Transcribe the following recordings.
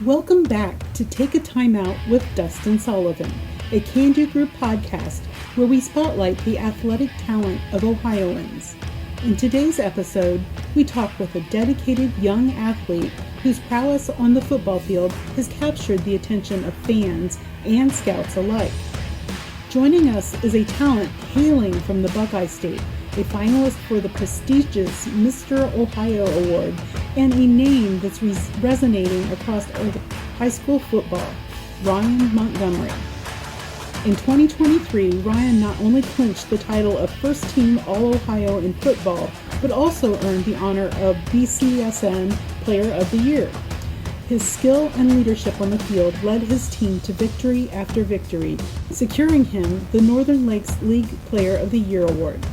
Welcome back to Take a Timeout with Dustin Sullivan, a Can-Do Group podcast where we spotlight the athletic talent of Ohioans. In today's episode, we talk with a dedicated young athlete whose prowess on the football field has captured the attention of fans and scouts alike. Joining us is a talent hailing from the Buckeye State, a finalist for the prestigious Mr. Ohio Award, and a name that's resonating across high school football, Ryan Montgomery. In 2023, Ryan not only clinched the title of First Team All-Ohio in football, but also earned the honor of BCSN Player of the Year. His skill and leadership on the field led his team to victory after victory, securing him the Northern Lakes League Player of the Year award.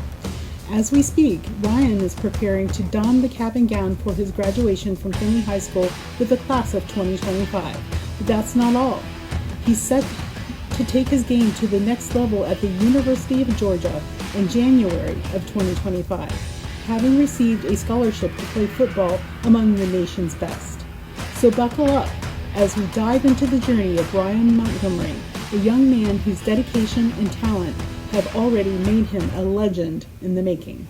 As we speak, Ryan is preparing to don the cap and gown for his graduation from Findlay High School with the class of 2025. But that's not all. He's set to take his game to the next level at the University of Georgia in January of 2025, having received a scholarship to play football among the nation's best. So buckle up as we dive into the journey of Ryan Montgomery, a young man whose dedication and talent have already made him a legend in the making.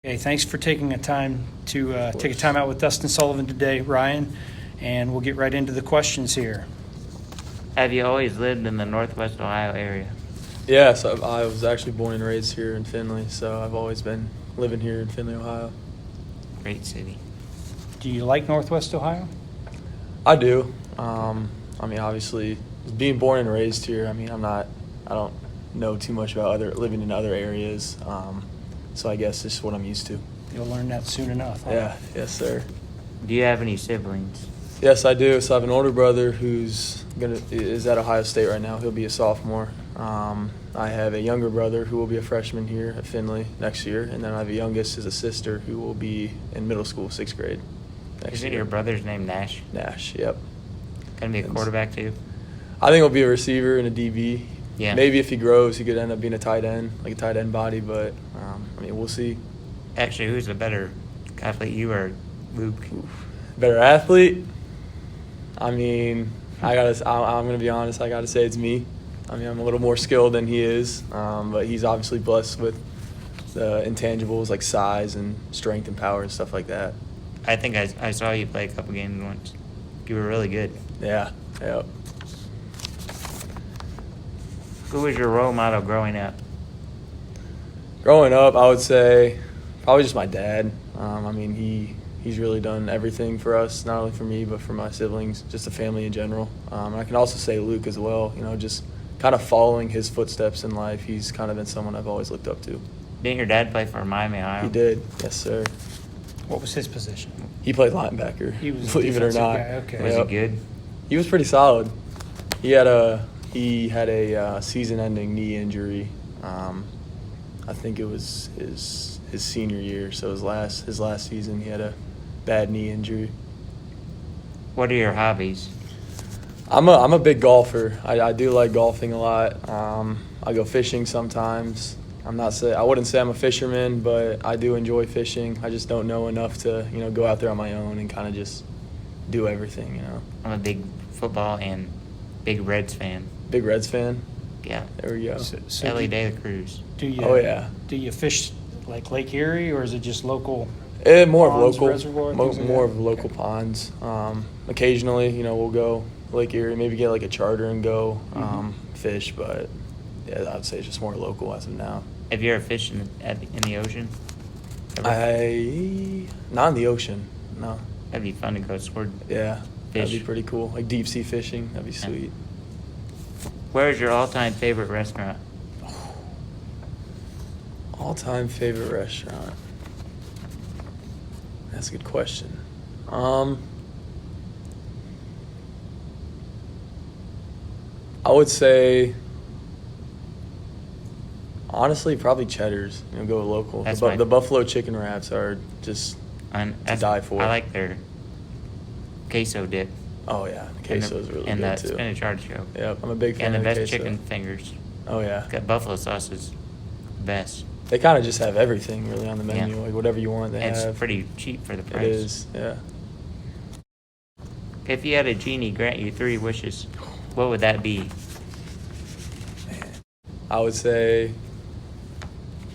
Okay, thanks for taking the time to take a time out with Dustin Sullivan today, Ryan, and we'll get right into the questions here. Have you always lived in the Northwest Ohio area? Yes, I was actually born and raised here in Findlay, so I've always been living here in Findlay, Ohio. Great city. Do you like Northwest Ohio? I do. Obviously, being born and raised here, I don't know too much about living in other areas, so I guess this is what I'm used to. You'll learn that soon enough. Huh? Yeah, yes, sir. Do you have any siblings? Yes, I do. So I have an older brother who's is at Ohio State right now. He'll be a sophomore. I have a younger brother who will be a freshman here at Findlay next year, and then I have a youngest is a sister who will be in middle school, 6th grade next Is year. it your brother's name Nash? Nash, yep. Gonna be a quarterback too? I think he'll be a receiver and a DB. Yeah. Maybe if he grows, he could end up being a tight end, like a tight end body, but we'll see. Actually, who's the better athlete, you or Luke? Better athlete? I'm gonna be honest, I gotta say it's me. I'm a little more skilled than he is, but he's obviously blessed with the intangibles like size and strength and power and stuff like that. I think I saw you play a couple games once. You were really good. Yeah, yep. Who was your role model growing up? Growing up, I would say probably just my dad. He's really done everything for us, not only for me, but for my siblings, just the family in general. I can also say Luke as well, just kind of following his footsteps in life. He's kind of been someone I've always looked up to. Didn't your dad play for Miami, Ohio? He did, yes, sir. What was his position? He played linebacker, He was believe it or not. guy. Okay. Was he good? He was pretty solid. He had a season-ending knee injury. I think it was his senior year, so his last season he had a bad knee injury. What are your hobbies? I'm a big golfer. I do like golfing a lot. I go fishing sometimes. I wouldn't say I'm a fisherman, but I do enjoy fishing. I just don't know enough to go out there on my own and kind of just do everything. I'm a big football and big Reds fan. Big Reds fan. Yeah. There we go. So L.A. De La Cruz. Do you? Oh yeah. Do you fish like Lake Erie, or is it just local? More ponds, of local, reservoir, things like more that? of local Okay. ponds. Occasionally, we'll go Lake Erie, maybe get like a charter and go fish. But yeah, I'd say it's just more local as of now. Have you ever fished in the ocean? Ever? Not in the ocean, no. That'd be fun to go sword. Yeah, that'd Fish. be pretty cool. Like deep sea fishing, that'd be sweet. Where's your all-time favorite restaurant? All-time favorite restaurant. That's a good question. I would say, honestly, probably Cheddar's. Go local. That's The buffalo chicken wraps are just to die for. I like their queso dip. Oh yeah, the queso is really and good the too. spinach artichoke. Yep, I'm a big fan And the of best queso. chicken fingers. Oh yeah, That buffalo sauce is the best. they kind of just have everything really on the menu, Yeah. like whatever you want, they And have. it's pretty cheap for the price. It is, yeah. If you had a genie grant you 3 wishes, what would that be? I would say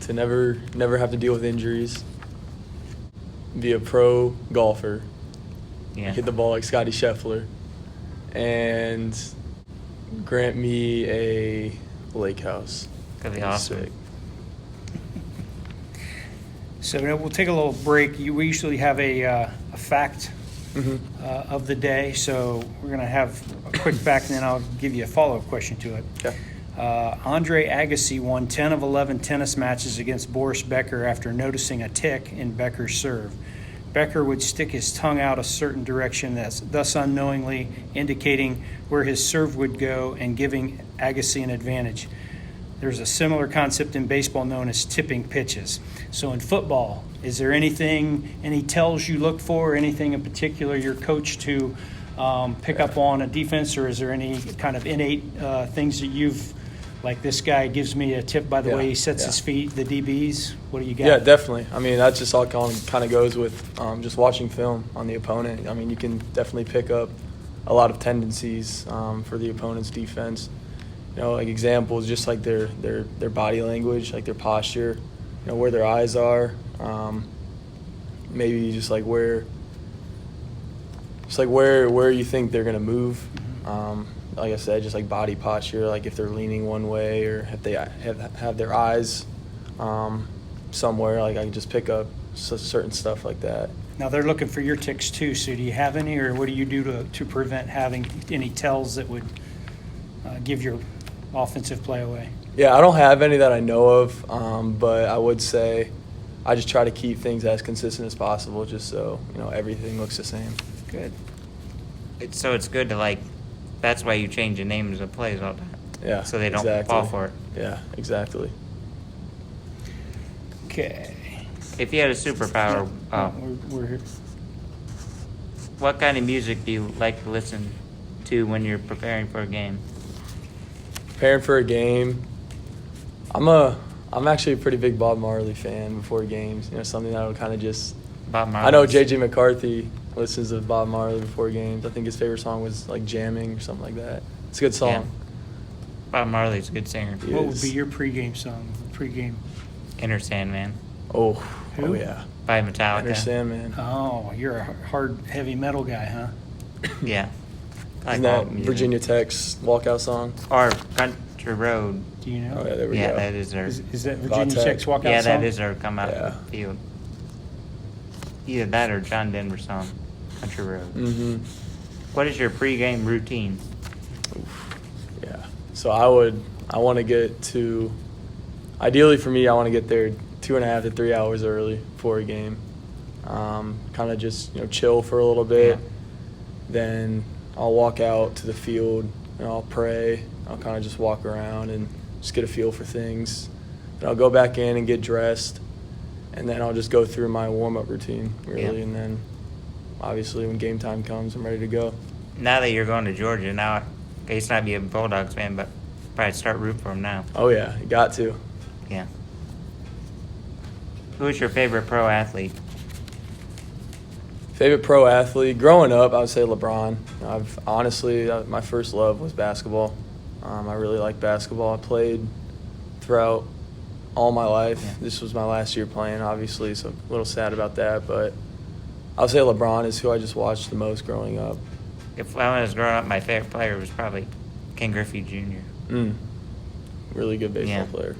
to never have to deal with injuries, be a pro golfer, Yeah. hit the ball like Scotty Scheffler, and grant me a lake house. That'd be That'd awesome. sick. So we'll take a little break. We usually have a fact of the day, so we're going to have a quick fact, and then I'll give you a follow-up question to it. Okay. Andre Agassi won 10 of 11 tennis matches against Boris Becker after noticing a tick in Becker's serve. Becker would stick his tongue out a certain direction, thus unknowingly indicating where his serve would go and giving Agassi an advantage. There's a similar concept in baseball known as tipping pitches. So in football, is there any tells you look for, anything in particular your coach to pick up on a defense, or is there any kind of innate things that you've, like this guy gives me a tip by the way he sets his feet, the DBs? What do you got? Yeah, definitely. I mean, that just all kind of goes with just watching film on the opponent. I mean, you can definitely pick up a lot of tendencies for the opponent's defense. You know, like examples, just like their body language, like their posture, you know, where their eyes are, maybe just like where you think they're gonna move. Like I said, just like body posture, like if they're leaning one way or if they have their eyes somewhere, like I can just pick up certain stuff like that. Now they're looking for your ticks too, so do you have any, or what do you do to prevent having any tells that would give your offensive play away? Yeah, I don't have any that I know of, but I would say I just try to keep things as consistent as possible, just so everything looks the same. Good. So it's good to, like, that's why you change the names of plays all the time. Yeah, So they don't exactly. fall for it. Yeah, exactly. Okay. If you had a superpower, We're here. what kind of music do you like to listen to when you're preparing for a game? Preparing for a game, I'm actually a pretty big Bob Marley fan before games. Something that would kind of just. Bob Marley. I know J.J. McCarthy listens to Bob Marley before games. I think his favorite song was like Jamming or something like that. It's a good song. Yeah. Bob Marley's a good singer. He What is. would be your pregame song? Pregame. Inner Sandman Oh, Who? oh yeah. by Metallica. Inner Sandman. Oh, you're a hard, heavy metal guy, huh? Yeah. I Isn't like all that music. Virginia Tech's walkout song? Or Country Road. Do you know? Oh, yeah, there we Yeah, go. that is their. Is that Virginia Tech. Tech's walkout Yeah, song? that is their come out Yeah. of the field. Either that or John Denver's song, Country Road. Mm-hmm. What is your pregame routine? Yeah. So I want to get to, ideally for me, I want to get there 2.5 to 3 hours early for a game. Kind of just, chill for a little bit. Yeah. Then I'll walk out to the field and I'll pray. I'll kind of just walk around and just get a feel for things. Then I'll go back in and get dressed. And then I'll just go through my warm-up routine, really. Yeah. And then, obviously, when game time comes, I'm ready to go. Now that you're going to Georgia, now I used to not be a Bulldogs fan, but probably start rooting for them now. Oh, yeah, you got to. Yeah. Who is your favorite pro athlete? Favorite pro athlete? Growing up, I would say LeBron. My first love was basketball. I really like basketball. I played throughout all my life. Yeah. This was my last year playing, obviously, so a little sad about that. But I would say LeBron is who I just watched the most growing up. When I was growing up, my favorite player was probably Ken Griffey Jr. Really good baseball Yeah. player.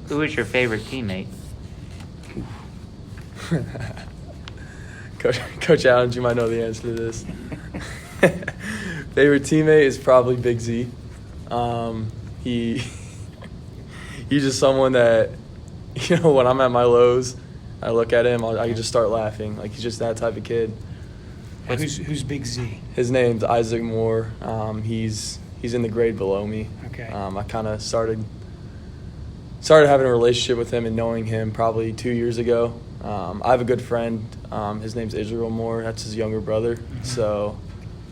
Who is your favorite teammate? Coach Adams, you might know the answer to this. Favorite teammate is probably Big Z. He's just someone that, when I'm at my lows, I look at him, I can just start laughing. Like, he's just that type of kid. Who's Big Z? His name's Isaac Moore. He's in the grade below me. Okay. I kind of started having a relationship with him and knowing him probably 2 years ago. I have a good friend. His name's Israel Moore. That's his younger brother. Mm-hmm. So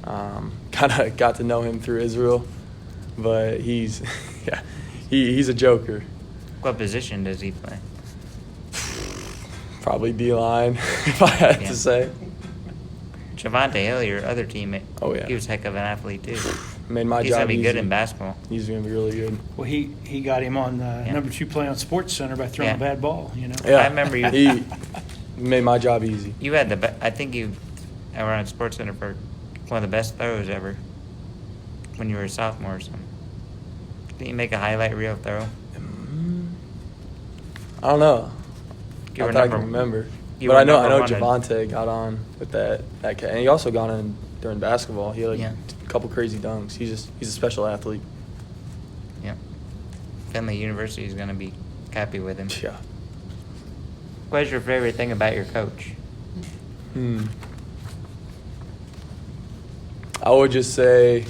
kind of got to know him through Israel. But he's a joker. What position does he play? Probably D-line, if I had to say. Javante Hill, your other teammate. Oh, yeah. He was a heck of an athlete, too. Made my He's job going to be easy. good in basketball. He's going to be really good. Well, he got him on number 2 play on Sports Center by throwing a bad ball, you know. Yeah, I remember you. He made my job easy. You had I think you were on Sports Center for one of the best throws ever when you were a sophomore or something. Didn't you make a highlight reel throw? I don't know. You were I can number- remember. you But were I know number one in- Javante got on with that cat. And he also got on during basketball. He had Yeah. a couple crazy dunks. He's a special athlete. Yeah. Findlay University is going to be happy with him. Yeah. What's your favorite thing about your coach? I would just say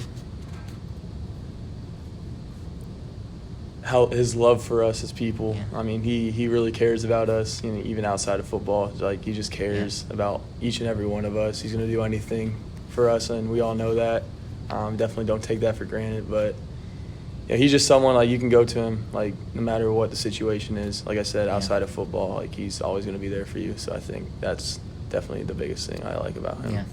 how his love for us as people. Yeah. I mean, he really cares about us, you know, even outside of football. Like, he just cares about each and every one of us. He's going to do anything for us, and we all know that. Definitely don't take that for granted, but yeah, he's just someone, like, you can go to him, like, no matter what the situation is. Like I said, outside of football, like, he's always going to be there for you. So I think that's definitely the biggest thing I like about him. Yeah.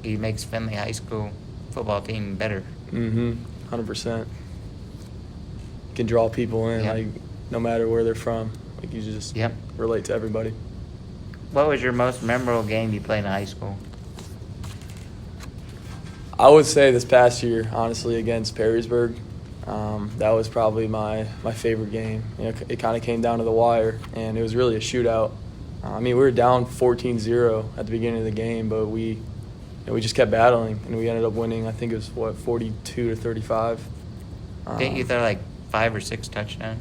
He makes Findlay High School football team better. 100%. Can draw people in, like, no matter where they're from. Like, you just relate to everybody. What was your most memorable game you played in high school? I would say this past year, honestly, against Perrysburg. That was probably my favorite game. You know, it kind of came down to the wire, and it was really a shootout. I mean, we were down 14-0 at the beginning of the game, but we just kept battling, and we ended up winning. I think it was 42-35. Didn't you throw like 5 or 6 touchdowns?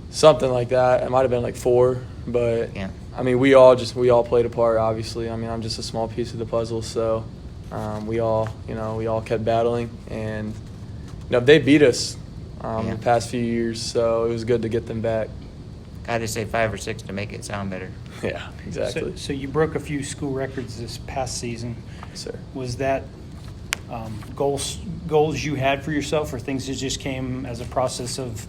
Something like that. It might have been like 4, but I mean, we all played a part. Obviously, I mean, I'm just a small piece of the puzzle, so we all kept battling, and they beat us the past few years, so it was good to get them back. I just say 5 or 6 to make it sound better. Yeah, exactly. So you broke a few school records this past season. Yes, sir. Was that goals you had for yourself, or things that just came as a process of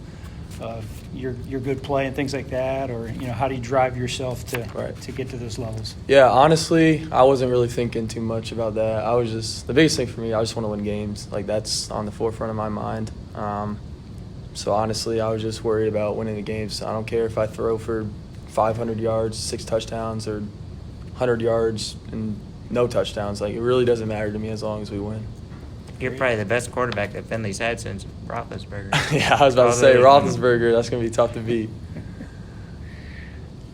your good play and things like that, or how do you drive yourself to get to those levels? Yeah, honestly, I wasn't really thinking too much about that. The biggest thing for me, I just want to win games. Like, that's on the forefront of my mind. So honestly, I was just worried about winning the games. I don't care if I throw for 500 yards, 6 touchdowns, or 100 yards and no touchdowns. Like, it really doesn't matter to me as long as we win. You're probably the best quarterback that Findlay's had since Roethlisberger. Yeah, I was about to say Roethlisberger. That's going to be tough to beat.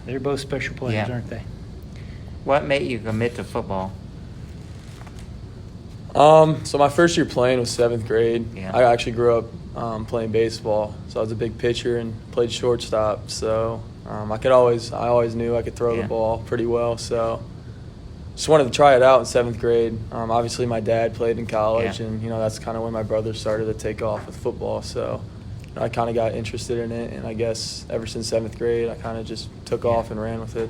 They're both special players, aren't they? What made you commit to football? So my first year playing was 7th grade. Yeah. I actually grew up playing baseball, so I was a big pitcher and played shortstop. So I always knew I could throw the ball pretty well. So just wanted to try it out in 7th grade. Obviously, my dad played in college, and that's kind of when my brother started to take off with football. So I kind of got interested in it, and I guess ever since 7th grade, I kind of just took off and ran with it.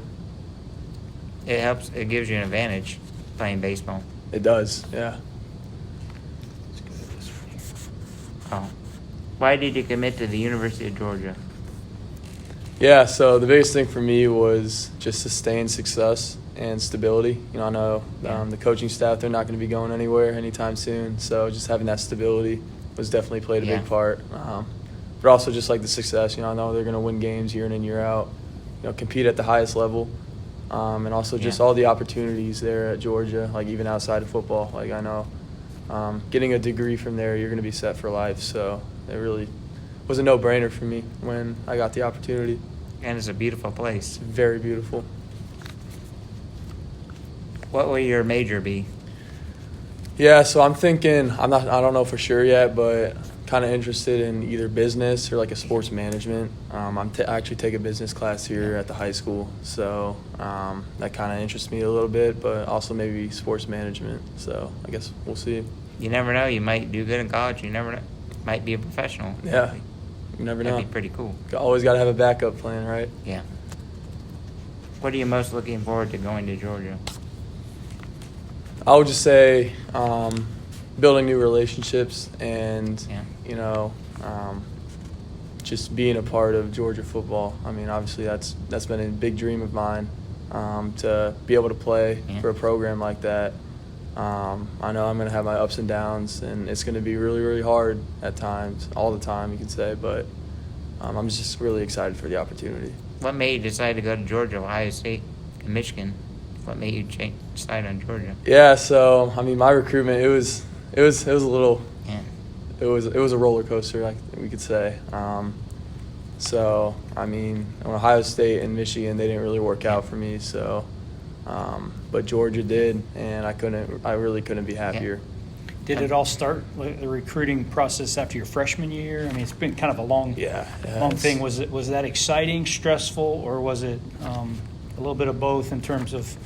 It helps. It gives you an advantage playing baseball. It does, yeah. Oh. Why did you commit to the University of Georgia? Yeah, so the biggest thing for me was just sustained success and stability. I know the coaching staff, they're not going to be going anywhere anytime soon, so just having that stability was definitely played a big part. But also just like the success, I know they're going to win games year in and year out, compete at the highest level, and also just all the opportunities there at Georgia, like even outside of football. Like, I know getting a degree from there, you're going to be set for life, so it really was a no-brainer for me when I got the opportunity. And it's a beautiful place. Very beautiful. What will your major be? Yeah, so I'm thinking, I don't know for sure yet, but kind of interested in either business or like a sports management. I actually take a business class here at the high school, so that kind of interests me a little bit, but also maybe sports management. So I guess we'll see. You never know. You might do good in college. You never know. Might be a professional. Yeah, you never know. That'd be pretty cool. Always got to have a backup plan, right? Yeah. What are you most looking forward to going to Georgia? I would just say building new relationships and, just being a part of Georgia football. I mean, obviously that's been a big dream of mine, to be able to play for a program like that. I know I'm going to have my ups and downs, and it's going to be really, really hard at times, all the time, you could say, but I'm just really excited for the opportunity. What made you decide to go to Georgia, Ohio State, and Michigan? What made you decide on Georgia? Yeah, so I mean, my recruitment, it was a little, Yeah. it was a roller coaster, like we could say. So I mean, Ohio State and Michigan, they didn't really work out for me. So, but Georgia did, and I really couldn't be happier. Did it all start with the recruiting process after your freshman year? I mean, it's been kind of a long thing. Was that exciting, stressful, or was it a little bit of both in terms of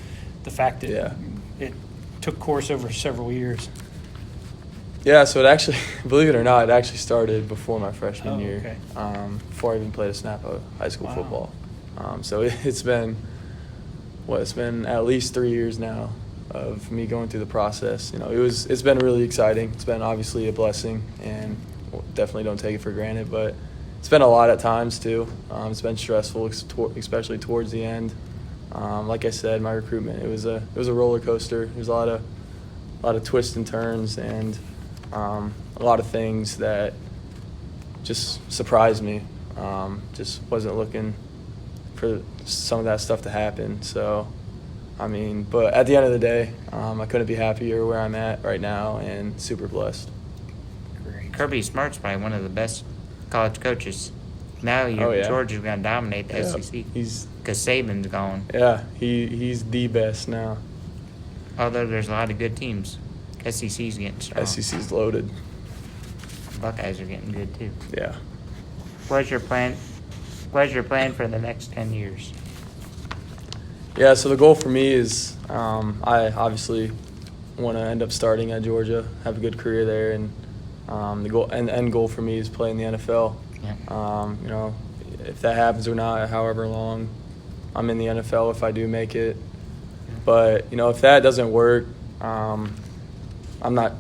the fact that it took course over several years? Yeah, so it actually, believe it or not, it actually started before my freshman year, okay. Before I even played a snap of high school football. So it's been at least 3 years now of me going through the process. You know, it's been really exciting. It's been obviously a blessing, and definitely don't take it for granted. But it's been a lot at times too. It's been stressful, especially towards the end. Like I said, my recruitment, it was a roller coaster. There's a lot of twists and turns, and a lot of things that just surprised me. Just wasn't looking for some of that stuff to happen. So, I mean, but at the end of the day, I couldn't be happier where I'm at right now, and super blessed. Great. Kirby Smart's probably one of the best college coaches. Now Georgia's going to dominate the SEC because Saban's gone. Yeah, he's the best now. Although there's a lot of good teams. SEC's getting strong. SEC's loaded. Buckeyes are getting good too. Yeah. What's your plan for the next 10 years? Yeah, so the goal for me is I obviously want to end up starting at Georgia, have a good career there, and the end goal for me is play in the NFL. Yeah. You know, if that happens or not, however long I'm in the NFL, if I do make it. But, you know, if that doesn't work, I'm not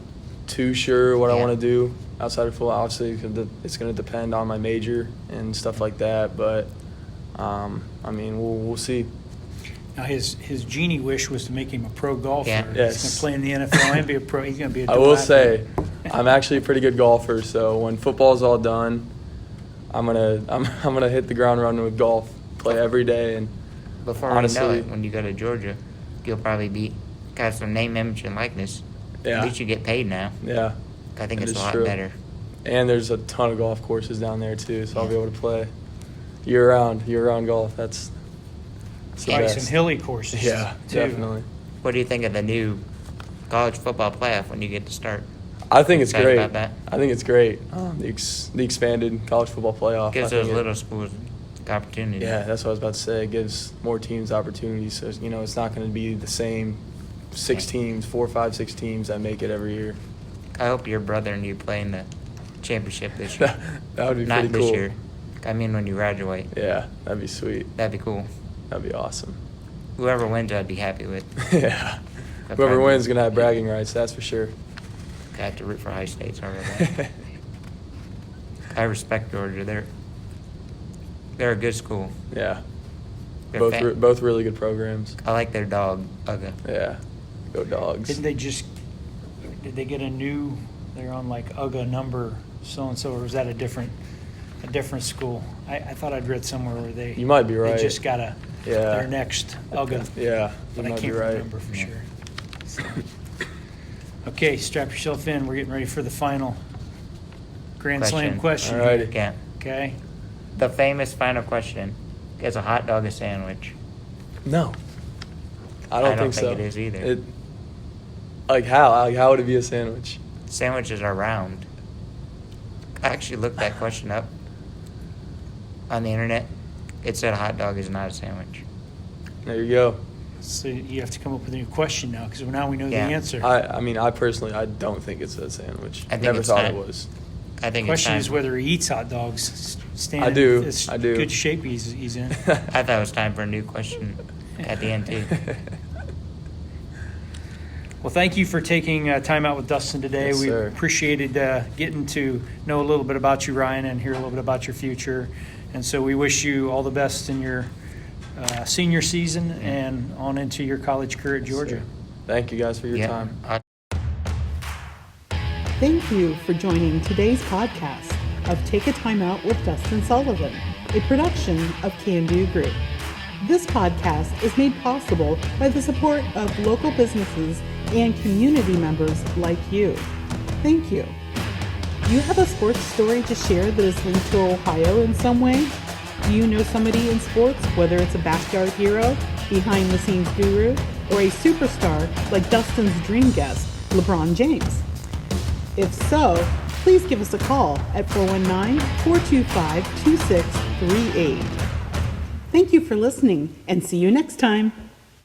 too sure what I want to do outside of football. Obviously, it's going to depend on my major and stuff like that. But, I mean, we'll see. Now, his genie wish was to make him a pro golfer. Yeah. Yes. He's going to play in the NFL and be a pro. He's going to be a I will say, I'm actually a pretty good golfer. So when football's all done, I'm gonna hit the ground running with golf. Play every day, and Before honestly, we know it, when you go to Georgia, you'll probably got some name, image, and likeness. Yeah. At least you get paid now. Yeah. I think That it's a is lot true. better. And there's a ton of golf courses down there too, so I'll be able to play year-round golf. That's the Probably best. some hilly courses. Yeah, too. definitely. What do you think of the new college football playoff when you get to start? I think it's Excited great. about that? I think it's great. The expanded college football playoff. Gives I think those little schools the opportunity. Yeah, that's what I was about to say. It gives more teams opportunities. So, you know, it's not going to be the same 6 teams, 4, 5, 6 teams that make it every year. I hope your brother and you play in the championship this year. That would be Not pretty this cool. year. I mean when you graduate. Yeah, that'd be sweet. That'd be cool. That'd be awesome. Whoever wins, I'd be happy with. Yeah. But Whoever probably- wins is going to have bragging rights, that's for sure. I have to root for High State, sorry about that. I respect Georgia. They're a good school. Yeah. They're Both really good programs. I like their dog, Uga. Yeah. Go Dogs. Did they get a new, they're on like UGA number so-and-so, or was that a different school? I thought I'd read somewhere where You might be right. They just got their next UGA. Yeah, But you I might be can't right. remember for sure. So. Okay, strap yourself in. We're getting ready for the final Grand Slam question. All righty. Yeah. Okay. The famous final question. Is a hot dog a sandwich? No. I don't think so. it is either. Like how? Like how would it be a sandwich? Sandwiches are round. I actually looked that question up on the internet. It said a hot dog is not a sandwich. There you go. So you have to come up with a new question now, because now we know the Yeah. answer. I mean, I personally, I don't think it's a sandwich. I think Never it's thought not. it was. I think The question it's is time. whether he eats hot dogs. Standing I do. This I do. good shape he's in. I thought it was time for a new question at the end too. Well, thank you for taking time out with Dustin today. Yes, we sir. appreciated getting to know a little bit about you, Ryan, and hear a little bit about your future. And so we wish you all the best in your senior season and on into your college career at Georgia. Sir. Thank you guys for your time. Thank you for joining today's podcast of Take a Timeout with Dustin Sullivan, a production of Can Do Group. This podcast is made possible by the support of local businesses and community members like you. Thank you. Do you have a sports story to share that is linked to Ohio in some way? Do you know somebody in sports, whether it's a backyard hero, behind-the-scenes guru, or a superstar like Dustin's dream guest, LeBron James? If so, please give us a call at 419-425-2638. Thank you for listening, and see you next time.